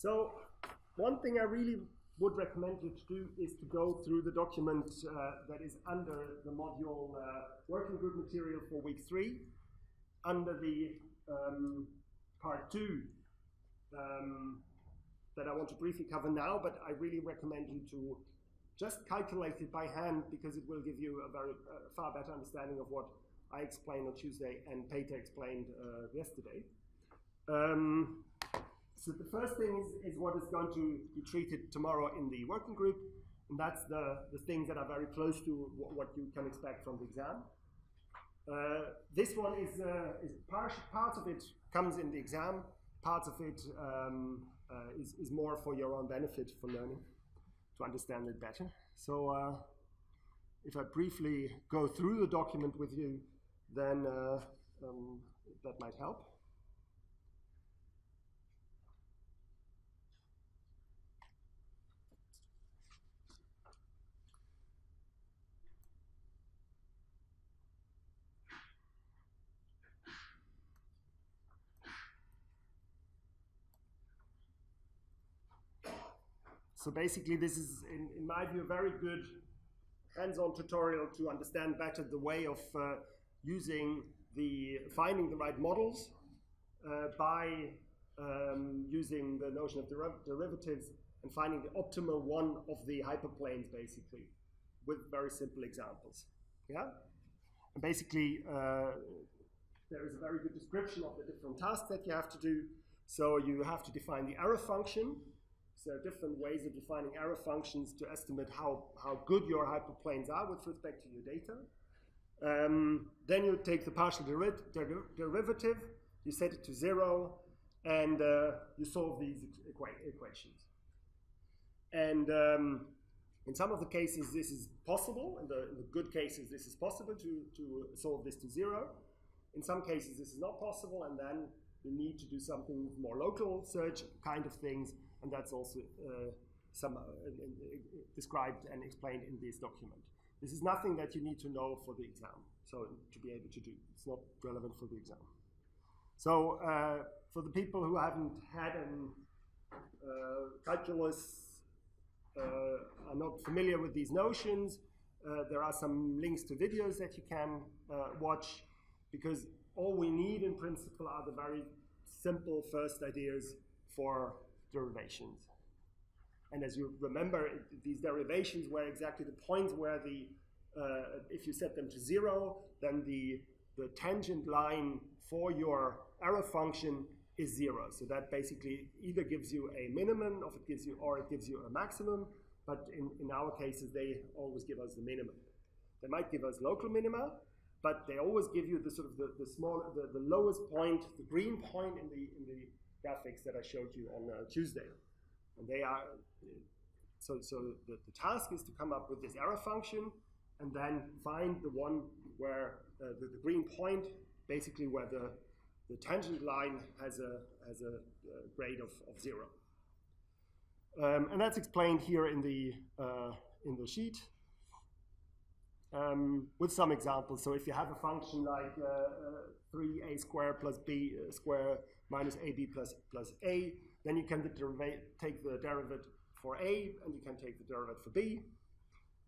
So one thing I really would recommend you to do is to go through the document that is under the module working group material for week 3, under the part 2 that I want to briefly cover now, but I really recommend you to just calculate it by hand because it will give you a very far better understanding of what I explained on Tuesday and Peter explained yesterday. So the first thing is what is going to be treated tomorrow in the working group, and that's the things that are very close to what you can expect from the exam. This one is part of it comes in the exam, part of it is more for your own benefit for learning, to understand it better. So if I briefly go through the document with you, then that might help. So basically this is, in my view, a very good hands-on tutorial to understand better the way of finding the right models by using the notion of derivatives and finding the optimal one of the hyperplanes, basically, with very simple examples. Yeah? And basically, there is a very good description of the different tasks that you have to do. So you have to define the error function. So there are different ways of defining error functions to estimate how good your hyperplanes are with respect to your data. Then you take the partial derivative, you set it to 0, and you solve these equations. And in some of the cases this is possible, in the good cases this is possible to solve this to 0. In some cases this is not possible, and then you need to do something with more local search kind of things, and that's also described and explained in this document. This is nothing that you need to know for the exam, so to be able to do. It's not relevant for the exam. So for the people who haven't had calculus, are not familiar with these notions, there are some links to videos that you can watch, because all we need in principle are the very simple first ideas for derivations. And as you remember, these derivations were exactly the points where if you set them to 0, then the tangent line for your error function is 0. So that basically either gives you a minimum, or it gives you a maximum. But in our cases, they always give us the minimum. They might give us local minima, but they always give you the sort of the lowest point, the green point in the graphics that I showed you on Tuesday. And they are so the task is to come up with this error function and then find the one where the green point, basically where the tangent line has a grade of 0. And that's explained here in the sheet. With some examples. So if you have a function like 3a squared plus b squared minus ab plus a, then you can take the derivative for a, and you can take the derivative for b.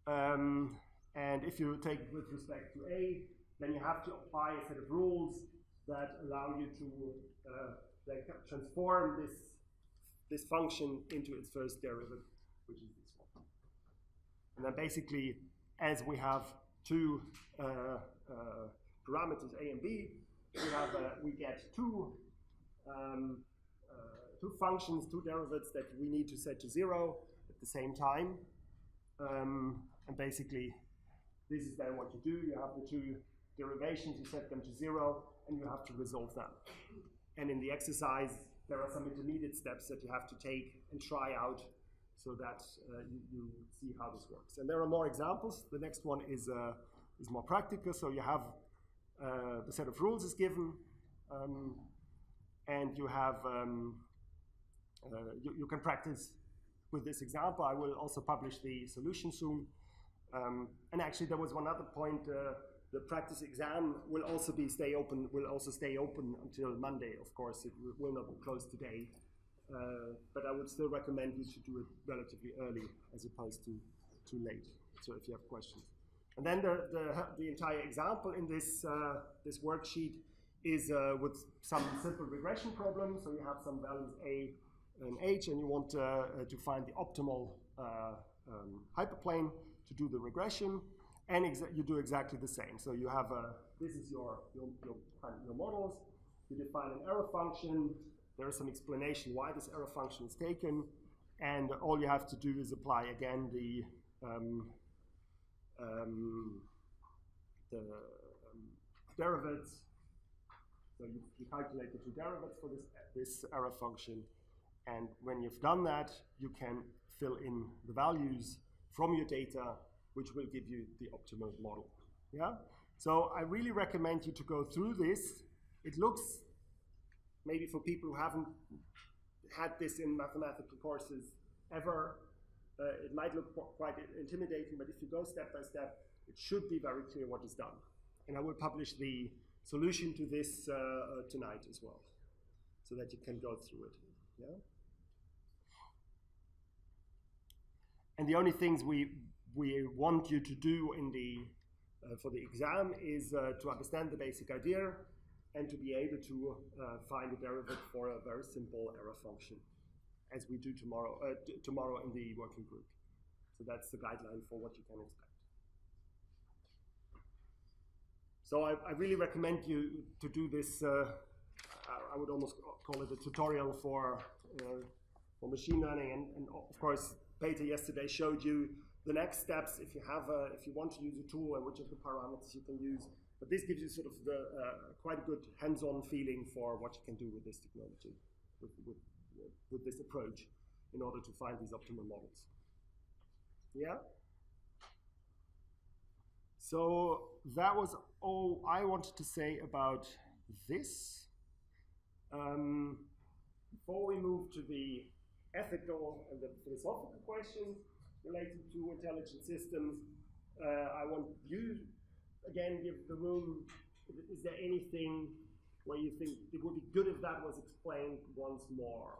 And if you take with respect to a, then you have to apply a set of rules that allow you to transform this function into its first derivative, which is this one. And then basically, as we have two parameters a and b, we get two functions, two derivatives that we need to set to 0 at the same time. And basically, this is then what you do. You have the two derivations, you set them to 0, and you have to resolve them. And in the exercise, there are some intermediate steps that you have to take and try out so that you see how this works. And there are more examples. The next one is more practical. So you have the set of rules is given, and you have you can practice with this example. I will also publish the solution soon. And actually, there was one other point. The practice exam will also stay open until Monday. Of course, it will not be closed today. but I would still recommend you to do it relatively early as opposed to too late. So if you have questions. And then the entire example in this, this worksheet is with some simple regression problems. So you have some values A and H, and you want to find the optimal hyperplane to do the regression, and you do exactly the same. So you have this is your models. You define an error function. There is some explanation why this error function is taken, and all you have to do is apply again the derivatives. So you calculate the two derivatives for this error function, and when you've done that, you can fill in the values from your data, which will give you the optimal model. Yeah. So I really recommend you to go through this. It looks, maybe for people who haven't had this in mathematical courses ever, it might look quite intimidating, but if you go step by step, it should be very clear what is done. And I will publish the solution to this tonight as well, so that you can go through it. Yeah. And the only things we want you to do in the for the exam is to understand the basic idea and to be able to find a derivative for a very simple error function, as we do tomorrow in the working group. So that's the guideline for what you can expect. So I really recommend you to do this. I would almost call it a tutorial for machine learning, and of course, Peter yesterday showed you the next steps if you want to use a tool and which of the parameters you can use. But this gives you sort of the quite a good hands-on feeling for what you can do with this technology, with this approach, in order to find these optimal models. Yeah. So that was all I wanted to say about this. Before we move to the ethical and the philosophical questions related to intelligent systems, I want you, again, give the room, is there anything where you think it would be good if that was explained once more?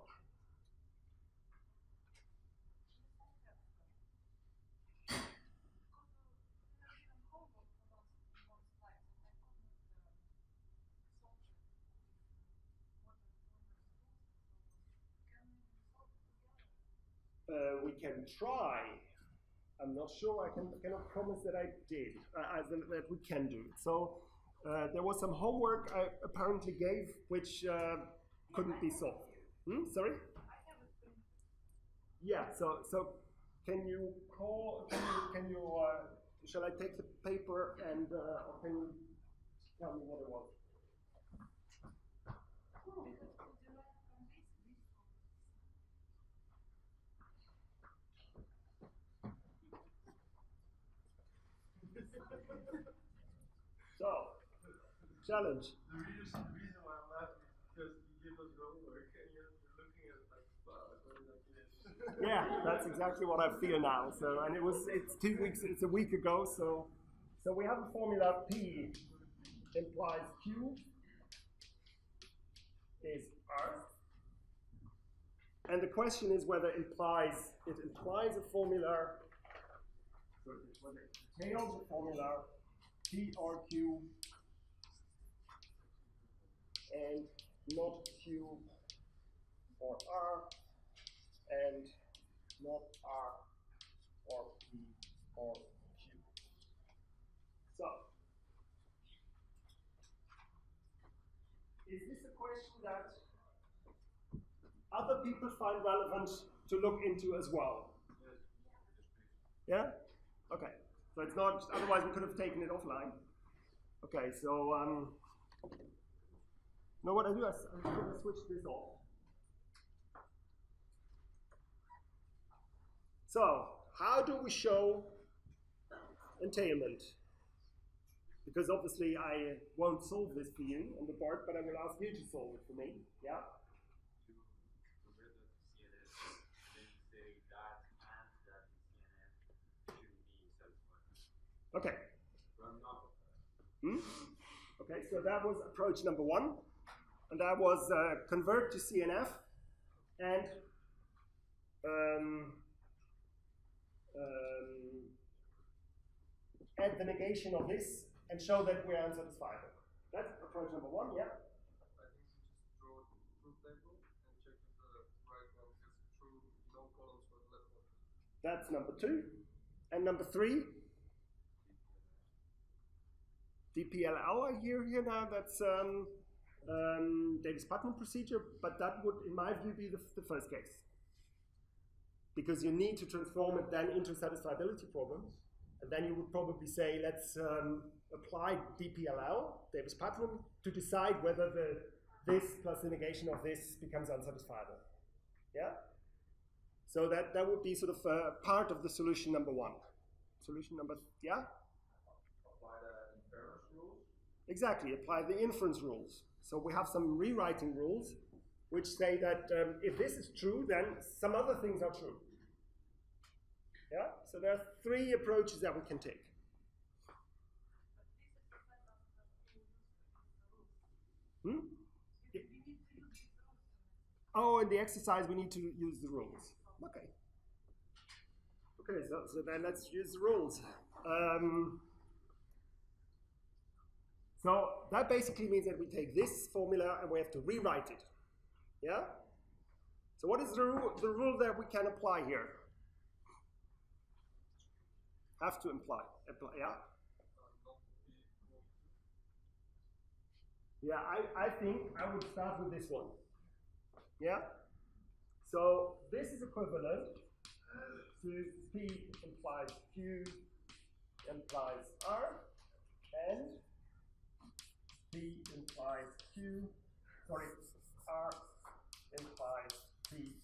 We can try. I'm not sure. I cannot promise that I did, that we can do it. So there was some homework I apparently gave, which couldn't be solved. Sorry? Yeah. So can you call? Can you? Shall I take the paper and or can you tell me what it was? So, challenge. The reason why I'm laughing is because you give us homework and you're looking at it like, wow, like this. Yeah, that's exactly what I feel now. So, and it's a week ago. So we have a formula P implies Q is R. And the question is whether it implies a formula, so whether it entails a formula P or Q and not Q or R and not R or P or Q. So, is this a question that other people find relevant to look into as well? Yeah? Okay. So it's not, otherwise we could have taken it offline. Okay, so, know what I do? I'm going to switch this off. So, how do we show entailment? Because obviously I won't solve this for you on the board, but I will ask you to solve it for me. Yeah? Okay. Okay, so that was approach number one, and that was convert to CNF and um, add the negation of this and show that we're unsatisfiable. That's approach number one, yeah? I think you just draw a truth table and check if the right one is true, no columns for the left one. That's number two. And number three, DPLL here now, that's Davis-Putnam procedure, but that would, in my view, be the first case. Because you need to transform it then into a satisfiability problem. And then you would probably say, let's apply DPLL, Davis-Putnam, to decide whether this plus the negation of this becomes unsatisfiable. Yeah? So that would be sort of part of the solution number one. Solution number, yeah? Apply the inference rules? Exactly, apply the inference rules. So we have some rewriting rules which say that if this is true, then some other things are true. Yeah, so there are three approaches that we can take. Hmm? Oh, in the exercise we need to use the rules. Okay. Okay, so then let's use the rules. So that basically means that we take this formula and we have to rewrite it. Yeah? So what is the rule that we can apply here? Have to apply, yeah? Yeah, I think I would start with this one. Yeah? So this is equivalent to P implies Q implies R, and P implies Q, sorry, R implies P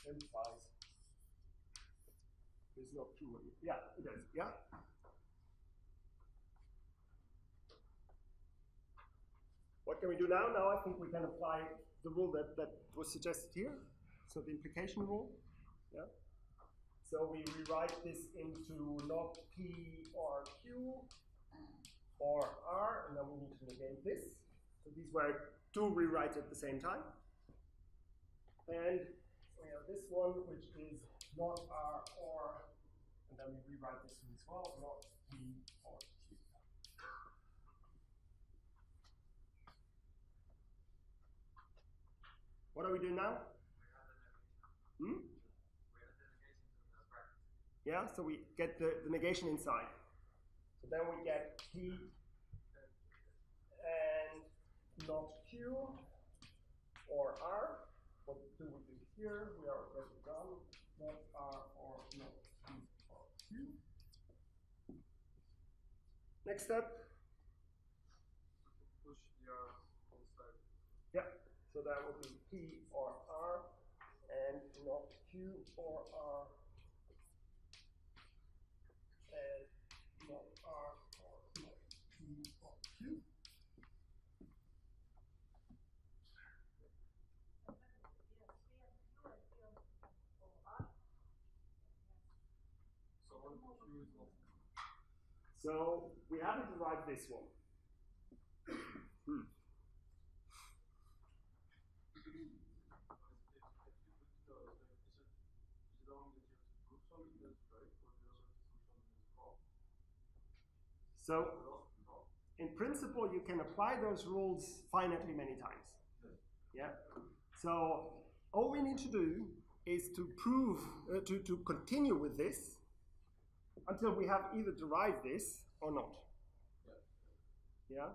implies, it's not Q, yeah, it is, yeah? What can we do now? Now I think we can apply the rule that was suggested here, so the implication rule, yeah? So we rewrite this into not P or Q or R, and then we need to negate this. So these were two rewrites at the same time. And we have this one, which is not R or, and then we rewrite this one as well, not P or Q. What are we doing now? Hmm? Yeah, so we get the negation inside. So then we get P and not Q or R. What do we do here? We are already done. Not R or not P or Q. Next step. Push the R on side. Yeah, so that would be P or R and not Q or R. And not R or not P or Q. So we haven't derived this one. So in principle, you can apply those rules finitely many times. Yeah. So all we need to do is to prove, to continue with this until we have either derived this or not. Yeah.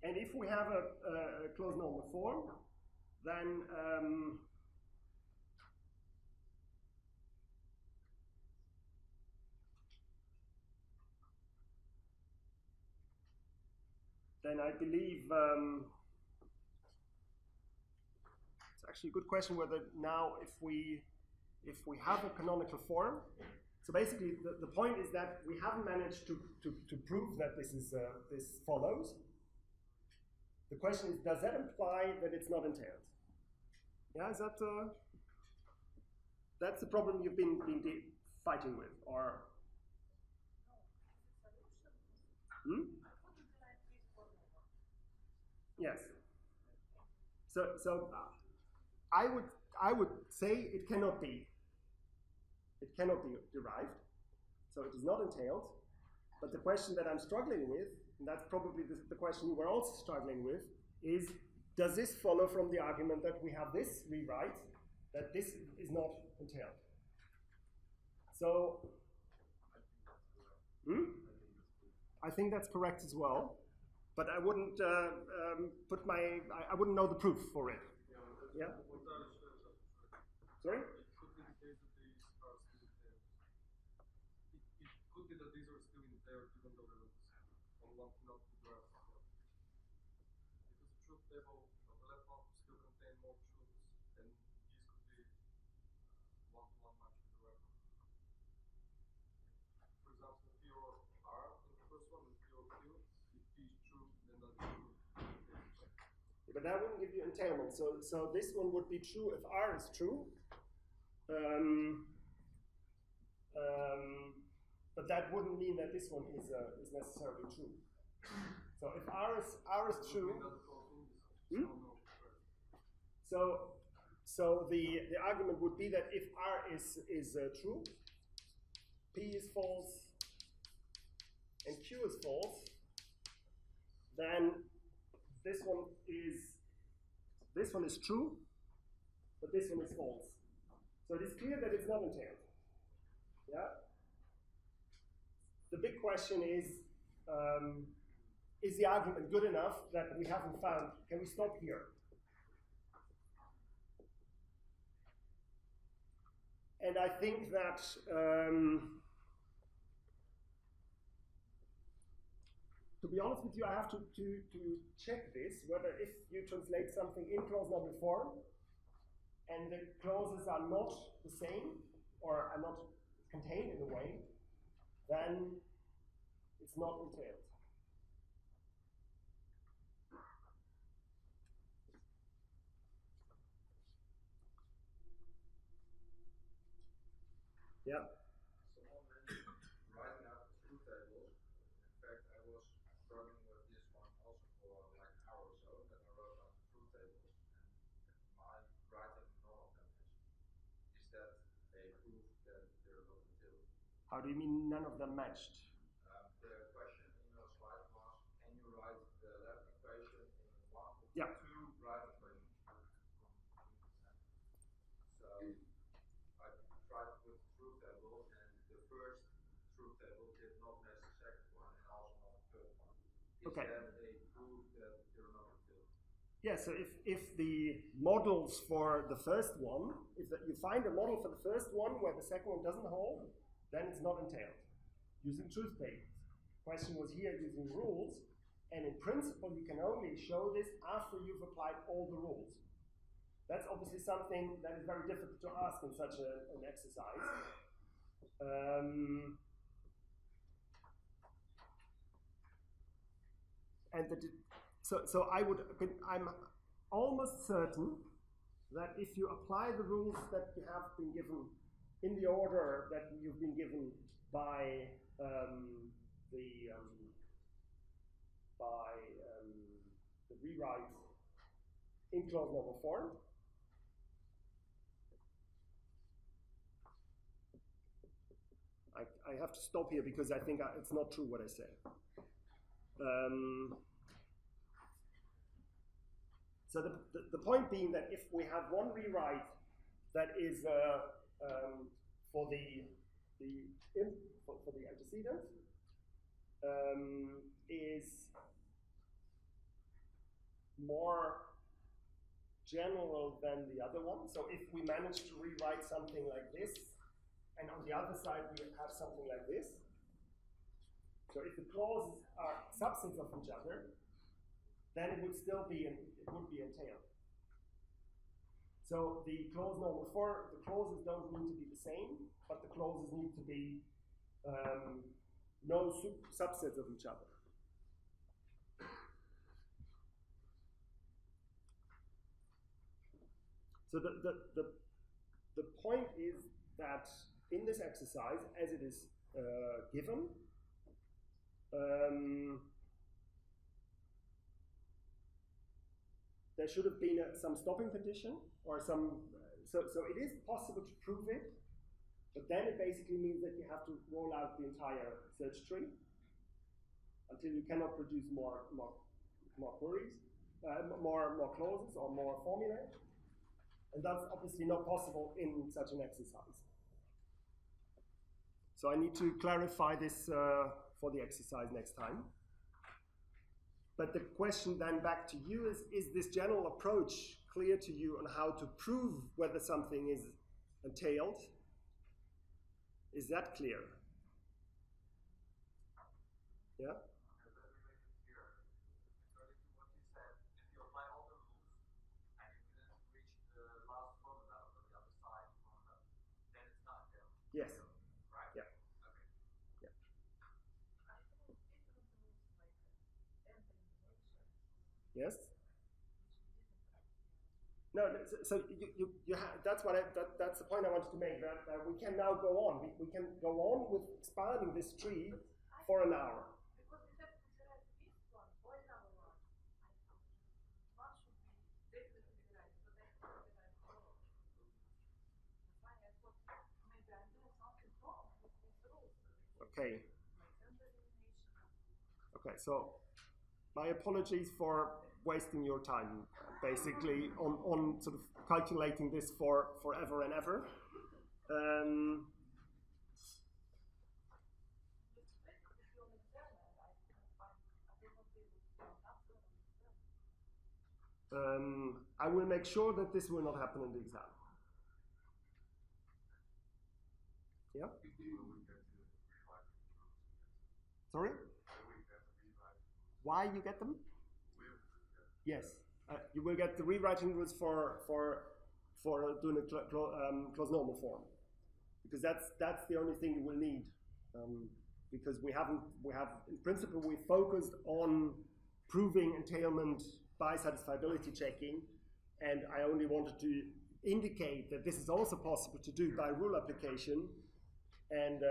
And if we have a closed normal form, then I believe it's actually a good question whether now if we have a canonical form. So basically the point is that we haven't managed to prove that this is this follows. The question is, does that imply that it's not entailed? Yeah, is that that's the problem you've been fighting with, or? Hmm? Yes. So I would I would say it cannot be. It cannot be derived, so it is not entailed. But the question that I'm struggling with, and that's probably the question you were also struggling with, is does this follow from the argument that we have this rewrite, that this is not entailed? So, I think that's correct as well, but I wouldn't I wouldn't know the proof for it. Yeah? Sorry? Could be that these are still in there, even though they're not derived. Because the truth table of the left one still contain more truths, and these could be one-to-one match with the right one. For example, P or R in the first one, and P or Q. If P is true, then that's true. But that wouldn't give you entailment. So this one would be true if R is true. But that wouldn't mean that this one is necessarily true. So if R is true, so the argument would be that if R is true, P is false, and Q is false, then this one is true, but this one is false. So it is clear that it's not entailed. Yeah. The big question is the argument good enough that we haven't found? Can we stop here? And I think that to be honest with you, I have to check this, whether if you translate something in clause number form and the clauses are not the same or are not contained in a way, then it's not entailed. Yeah. Someone mentioned writing out the truth tables. In fact, I was struggling with this one also for like an hour or so. That I wrote out the truth tables, and my writing none of them is that a proof that they're not entailed? How do you mean none of them matched? The question in your slide was, can you write the left equation in one of Yeah. two right equations? So I tried to put the truth table, and the first truth table did not match the second one, and also not the third one. Is Okay. that a proof that they're not entailed? Yeah, so if the models for the first one, if you find a model for the first one where the second one doesn't hold, then it's not entailed using truth tables. Question was here using rules, and in principle you can only show this after you've applied all the rules. That's obviously something that is very difficult to ask in such an exercise. So I'm almost certain that if you apply the rules that you have been given in the order that you've been given by the rewrite in clause normal form, I have to stop here because I think it's not true what I say. So the point being that if we have one rewrite that is for the antecedent is more general than the other one. So if we manage to rewrite something like this, and on the other side we have something like this. So if the clauses are subsets of each other, then it would still be entailed. So the clause normal form, the clauses don't need to be the same, but the clauses need to be no subsets of each other. So the point is that in this exercise, as it is given, there should have been some stopping condition or some so it is possible to prove it, but then it basically means that you have to roll out the entire search tree until you cannot produce more queries, more clauses or more formulae. And that's obviously not possible in such an exercise. So I need to clarify this for the exercise next time. But the question then back to you is this general approach clear to you on how to prove whether something is entailed? Is that clear? Yeah? Yes. Right. Yeah. Okay. Yeah. Yes. No. So you have, that's what that's the point I wanted to make. That we can now go on. We can go on with expanding this tree for an hour. Because we have to select this one or another one. One should be definitely right, but I thought that I'm wrong. That's why I thought maybe I'm doing something wrong with these rules. Okay. Like elimination. Okay. So my apologies for wasting your time, basically, on sort of calculating this for forever and ever. I will make sure that this will not happen in the exam. Yeah? Sorry? Why you get them? Yes. You will get the rewriting rules for doing a closed normal form, because that's the only thing you will need, because we have in principle we focused on proving entailment by satisfiability checking, and I only wanted to indicate that this is also possible to do by rule application, and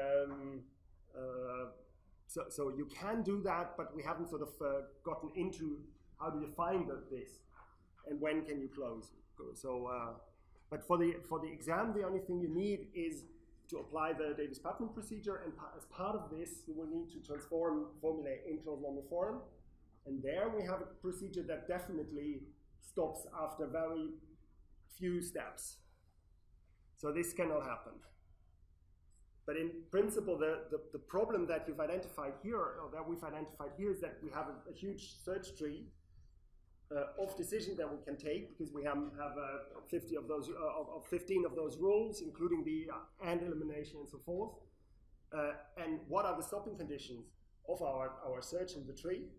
so you can do that, but we haven't sort of gotten into how do you find this, and when can you close. So, but for the exam, the only thing you need is to apply the Davis-Putnam procedure, and as part of this, you will need to transform formulae in closed normal form, and there we have a procedure that definitely stops after very few steps. So this cannot happen. But in principle, the problem that you've identified here, or that we've identified here, is that we have a huge search tree of decisions that we can take, because we have 50 of those, of 15 of those rules, including the and elimination and so forth. And what are the stopping conditions of our search in the tree?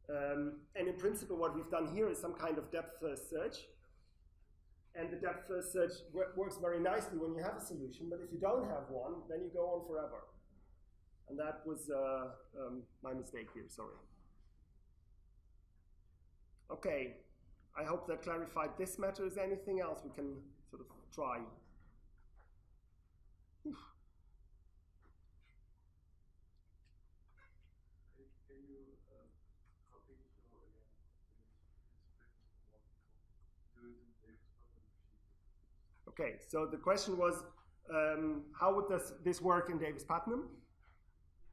And in principle, what we've done here is some kind of depth-first search. And the depth-first search works very nicely when you have a solution, but if you don't have one, then you go on forever. And that was my mistake here, sorry. Okay, I hope that clarified this matter. Is there anything else we can sort of try? Oof. Can you how can you show again do it in Davis-Putnam procedure? Okay, so the question was, how would this work in Davis-Putnam?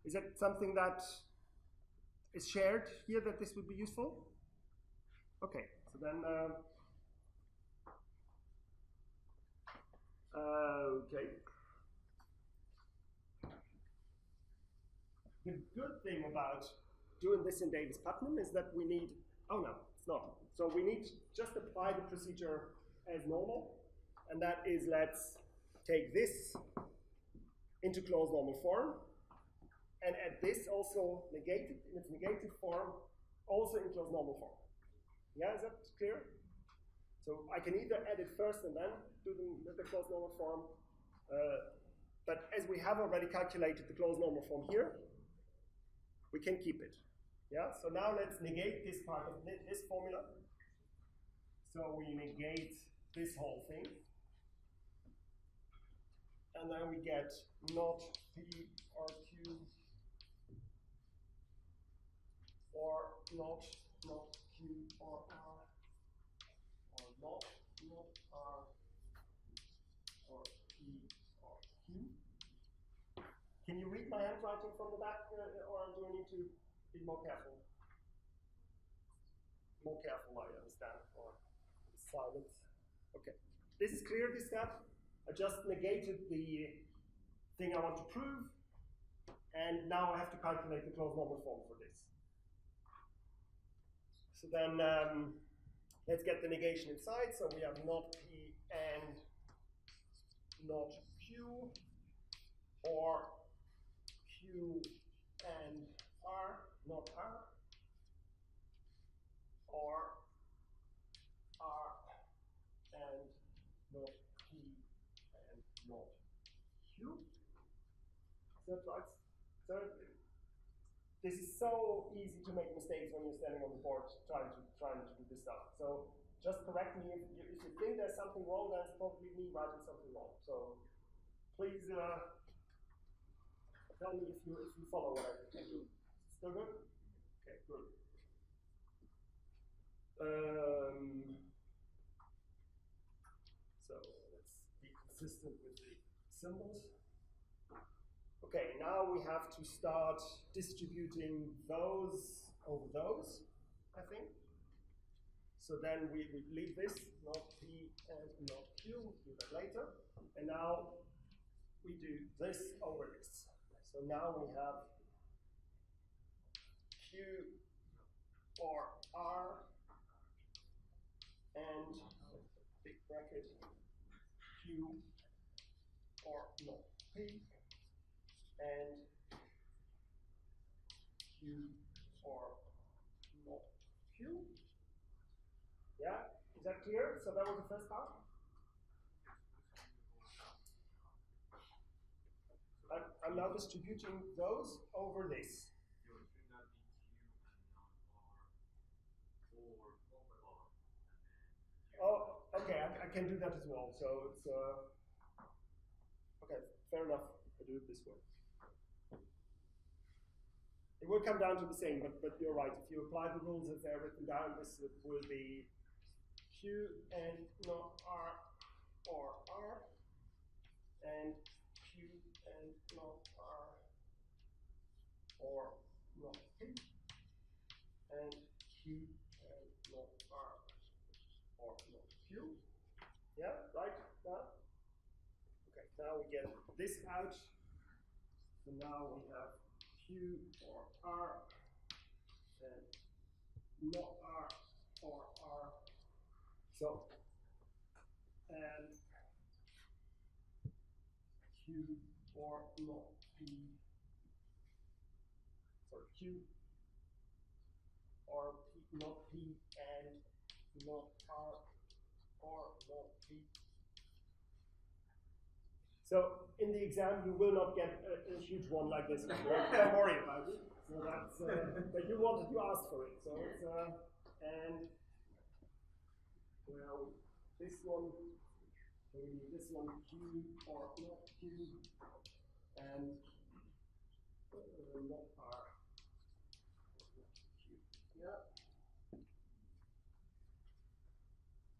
Is that something that is shared here, that this would be useful? Okay, so then, okay. The good thing about doing this in Davis-Putnam is that we need, oh no, it's not. So we need to just apply the procedure as normal, and that is, let's take this into closed normal form, and add this also negated, in its negated form, also in closed normal form. Yeah, is that clear? So I can either add it first and then do the closed normal form, but as we have already calculated the closed normal form here, we can keep it. Yeah, so now let's negate this part of this formula. So we negate this whole thing, and then we get not P or Q, or not Q or R, or not R, Q. Can you read my handwriting from the back, or do I need to be more careful? More careful, I understand, or silent. Okay, this is clear, this step. I just negated the thing I want to prove, and now I have to calculate the closed normal form for this. So then, let's get the negation inside. So we have not P and not Q, or Q and R, not R, or R and not P and not Q. Is that right? So this is so easy to make mistakes when you're standing on the board trying to do this stuff. So just correct me if you think there's something wrong. That's probably me writing something wrong. So please tell me if you follow what I can do. Still good? Okay, good. So let's be consistent with the symbols. Okay, now we have to start distributing those over those, I think. So then we leave this, not P and not Q, we'll do that later. And now we do this over this. So now we have Q or R and big bracket Q or not P and Q or not Q. Yeah, is that clear? So that was the first part. I'm now distributing those over this. Oh, okay, I can do that as well. So it's okay, fair enough. I do it this way. It will come down to the same, but you're right. If you apply the rules as they're written down, this will be Q and not R or R, and Q and not R or not P, and Q and not R or not Q. Yeah, right? Now? Okay, now we get this out. So now we have Q or R and not R or R. So, and Q or not P. Sorry, Q or P, not P and not R or not P. So in the exam, you will not get a huge one like this. Don't worry about it. So that's, but you wanted to ask for it. So it's, and well, this one, so we need this one Q or not Q, and not R. Q. Yeah.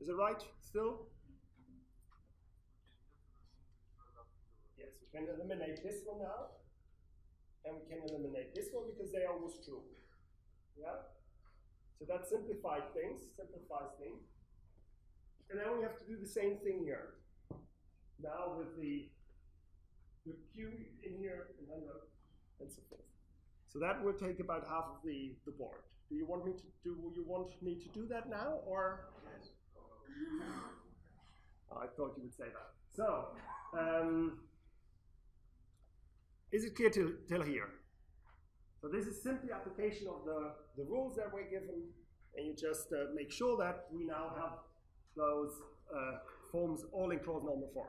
Is it right still? Yes, we can eliminate this one now, and we can eliminate this one because they are always true. Yeah? So that simplifies things. And now we have to do the same thing here. Now with the Q in here, and so forth. So that will take about half of the board. Do you want me to do that now, or? Yes. I thought you would say that. So, is it clear till here? So this is simply application of the rules that we're given, and you just make sure that we now have those forms all in closed normal form.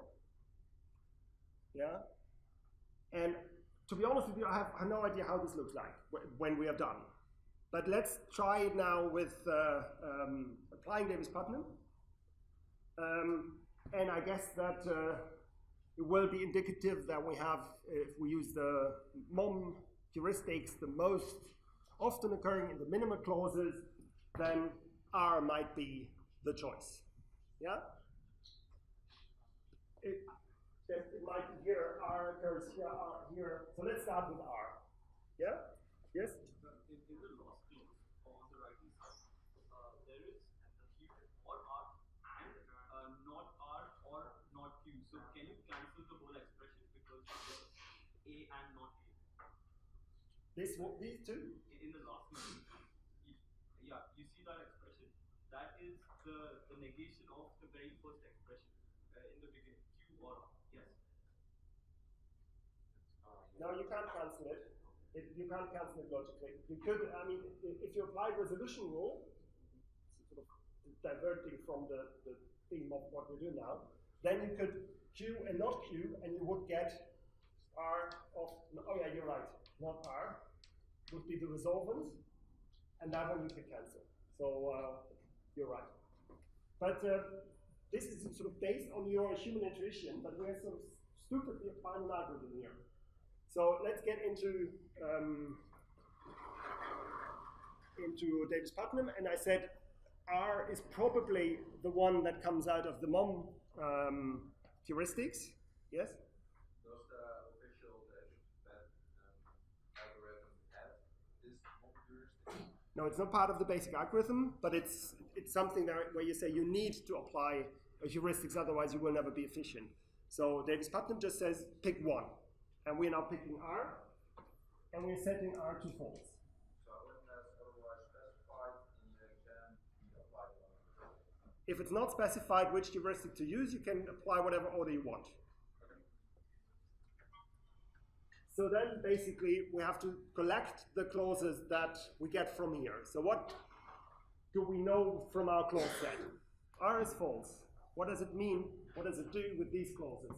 Yeah? And to be honest with you, I have no idea how this looks like when we are done. But let's try it now with applying Davis-Putnam. And I guess that it will be indicative that we have, if we use the MOM heuristics, the most often occurring in the minimal clauses, then R might be the choice. Yeah? It might here R occurs, here R, here. So let's start with R. Yeah? Yes? In the last clause, on the right hand side, there is a Q or R and not R or not Q. So can you cancel the whole expression because it's A and not A? These two? In the last clause, yeah, you see that expression? That is the negation of the very first expression in the beginning, Q or R. Yes. No, you can't cancel it. You can't cancel it logically. You could, I mean, if you apply resolution rule, sort of diverting from the theme of what we're doing now, then you could Q and not Q, and you would get R of, oh yeah, you're right, not R, would be the resolvent, and that one you could cancel. So you're right. But this is sort of based on your human intuition, but we're sort of stupidly applying an algorithm here. So let's get into Davis-Putnam, and I said R is probably the one that comes out of the MOM heuristics. Yes? Does the official algorithm have this MOM heuristic? No, it's not part of the basic algorithm, but it's something where you say you need to apply heuristics, otherwise you will never be efficient. So Davis-Putnam just says pick one. And we're now picking R, and we're setting R to false. So when that's otherwise specified in the exam, you apply the order. If it's not specified which heuristic to use, you can apply whatever order you want. Okay. So then basically we have to collect the clauses that we get from here. So what do we know from our clause set? R is false. What does it mean? What does it do with these clauses?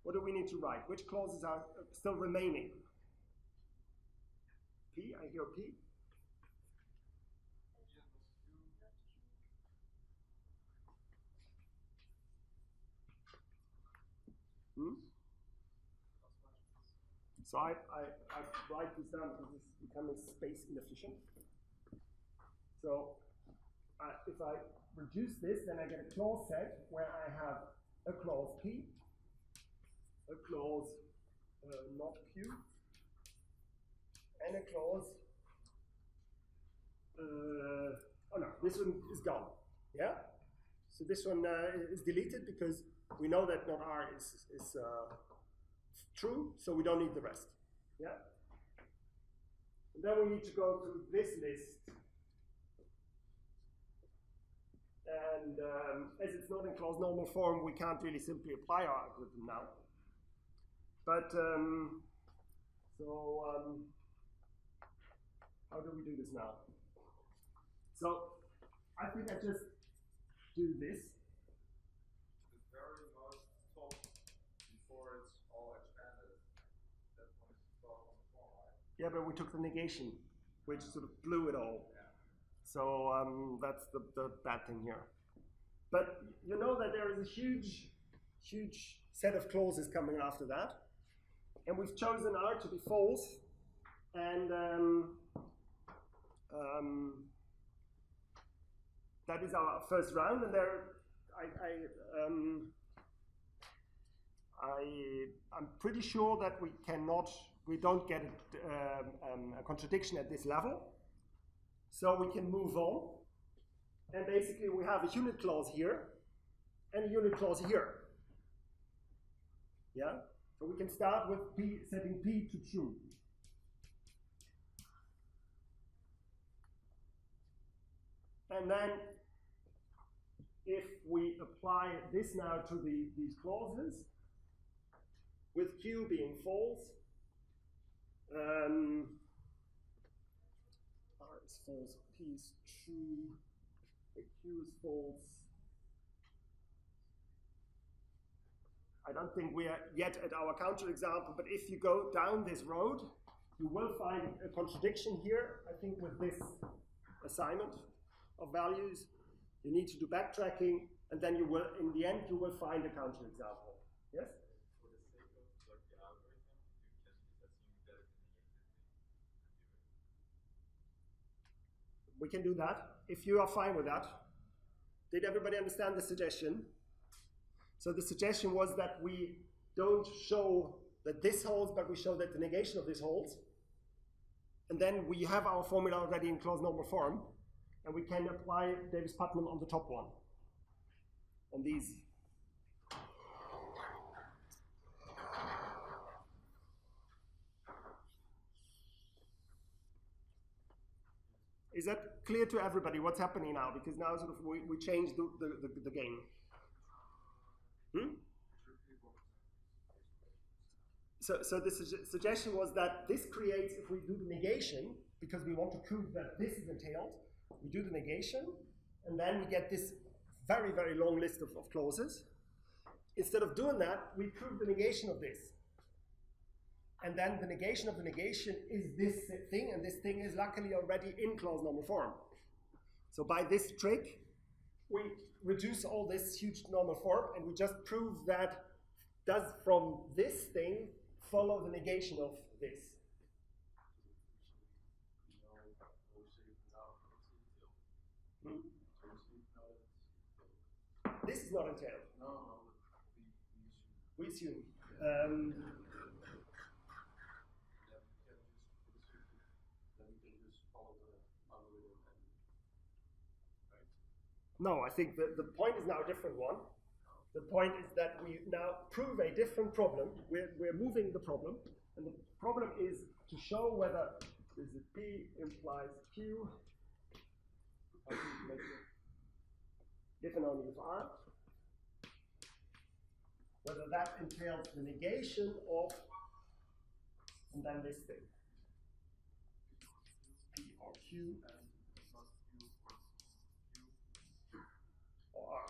What do we need to write? Which clauses are still remaining? P, I hear P. So I write this down because it's becoming space inefficient. So if I reduce this, then I get a clause set where I have a clause P, a clause not Q, and a clause, oh no, this one is gone, yeah? So this one is deleted because we know that not R is true, so we don't need the rest, yeah? And then we need to go through this list, and as it's not in clause normal form, we can't really simply apply our algorithm now. But, how do we do this now? So, I think I just do this. The very most top, before it's all expanded, that one is 12 on the floor, right? Yeah, but we took the negation, which sort of blew it all. Yeah. So that's the bad thing here. But you know that there is a huge set of clauses coming after that. And we've chosen R to be false, and that is our first round. And there, I'm pretty sure that we don't get a contradiction at this level, so we can move on. And basically, we have a unit clause here and a unit clause here. Yeah. So we can start with P, setting P to true. And then if we apply this now to these clauses, with Q being false, R is false, P is true, Q is false. I don't think we are yet at our counterexample, but if you go down this road, you will find a contradiction here, I think, with this assignment of values. You need to do backtracking, and then you will, in the end, you will find a counterexample. Yes? For the sake of the algorithm, you just assume that it's negated. We can do that, if you are fine with that. Did everybody understand the suggestion? So the suggestion was that we don't show that this holds, but we show that the negation of this holds. And then we have our formula already in closed normal form, and we can apply Davis-Putnam on the top one, on these. Is that clear to everybody what's happening now? Because now sort of we changed the game. So the suggestion was that this creates, if we do the negation, because we want to prove that this is entailed, we do the negation, and then we get this very, very long list of clauses. Instead of doing that, we prove the negation of this. And then the negation of the negation is this thing, and this thing is luckily already in closed normal form. So by this trick, we reduce all this huge normal form, and we just prove that does from this thing follow the negation of this. This is not entailed. No, We assume. No, I think the point is now a different one. The point is that we now prove a different problem. We're moving the problem, and the problem is to show whether this is P implies Q, if and only if R, whether that entails the negation of, and then this thing, P or Q or R.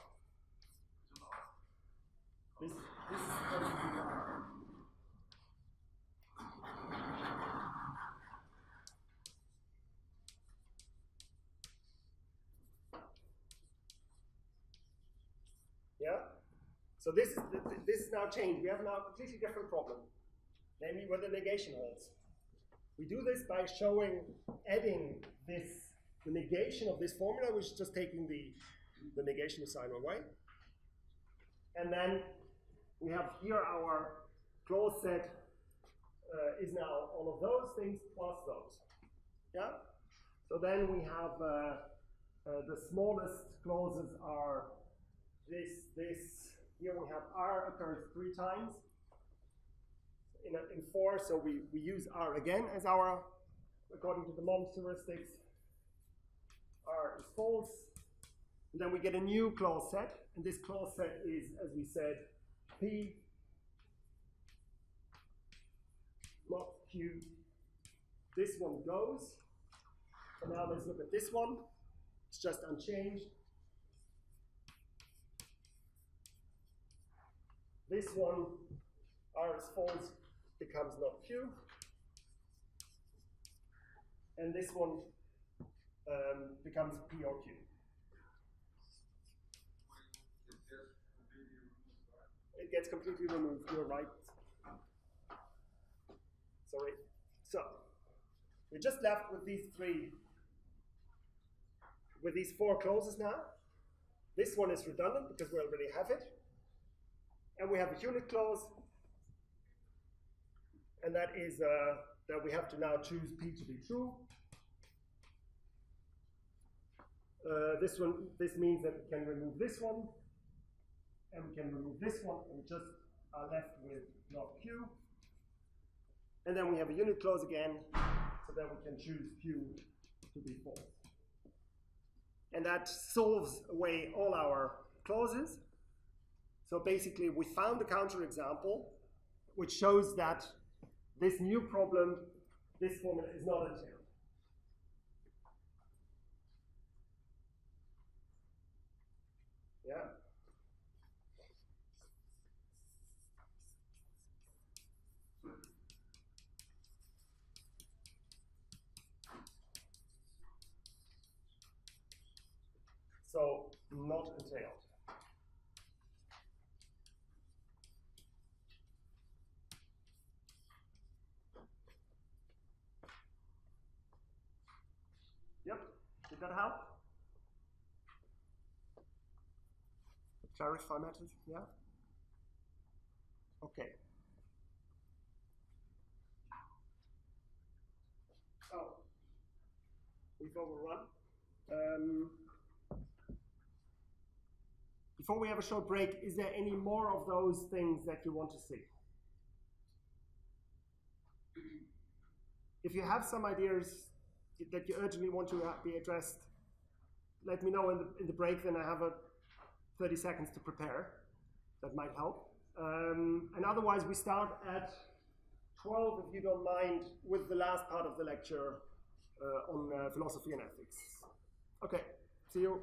This is supposed to be R. Yeah? So this is now changed. We have now a completely different problem, namely whether negation holds. We do this by showing, adding this, the negation of this formula, which is just taking the negation of sign away. And then we have here our clause set is now all of those things plus those. Yeah? So then we have the smallest clauses are this. Here we have R occurs 3 times in 4, so we use R again as our, according to the Mom's heuristics, R is false. And then we get a new clause set, and this clause set is, as we said, P not Q. This one goes. So now let's look at this one. It's just unchanged. This one, R is false, becomes not Q. And this one becomes P or Q. It gets completely removed, you're right. Sorry. So, we're just left with these 4 clauses now. This one is redundant because we already have it. And we have a unit clause, and that is that we have to now choose P to be true. This means that we can remove this one, and we can remove this one, and we just are left with not Q. And then we have a unit clause again, so that we can choose Q to be false. And that solves away all our clauses. So basically, we found a counterexample which shows that this new problem, this formula is not entailed. Yeah? So, not entailed. Yep, did that help? Clarify matters, yeah? Okay. Oh, we've overrun. Before we have a short break, is there any more of those things that you want to see? If you have some ideas that you urgently want to be addressed, let me know in the break, then I have 30 seconds to prepare. That might help. And otherwise, we start at 12, if you don't mind, with the last part of the lecture on philosophy and ethics. Okay, see you.